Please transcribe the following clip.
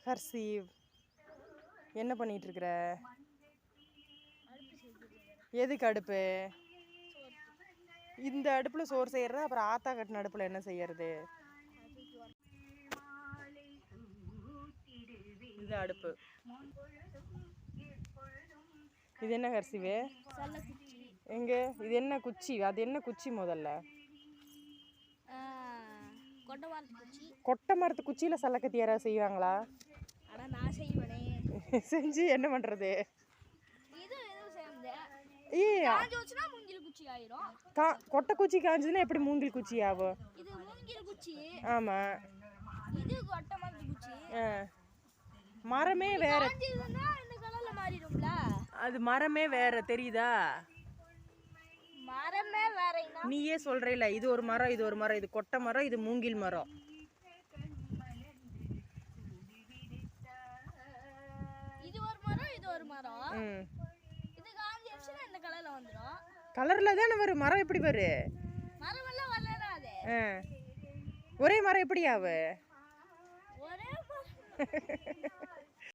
ஹர்ஷீவ், என்ன பண்ணிட்டு இருக்கிற? எதுக்கு அடுப்பு? இந்த அடுப்புல சோறு செய்யறது, அப்புறம் ஆத்தா கட்டின அடுப்புல என்ன செய்யறது? இது அடுப்பு. இது என்ன ஹர்ஷீவே? எங்க இது என்ன குச்சி? அது என்ன குச்சி முதல்ல? கொட்டை மரத்து குச்சியில சல்லக்கத்தி யாராவது செய்வாங்களா? செஞ்சு என்ன பண்றது? கொட்டை குச்சி காஞ்சதுன்னா எப்படி மூங்கில் குச்சி ஆகும்? ஆமா, மரமே வேற. அது மரமே வேற, தெரியுதா? மரமே வேற. நீயே சொல்றீல, இது ஒரு மரம், இது ஒரு மரம். இது கொட்டை மரம், இது மூங்கில் மரம். இது ஒரு மரம், இது ஒரு மரம். இது காஞ்சிடுச்சுனா இந்த கலர்ல வந்துரும். கலர்ல தான வரும். மரம் எப்படி வரும்? மரம் எல்லாம் வளராதே. ஒரே மரம் எப்படி ஆவு? ஒரே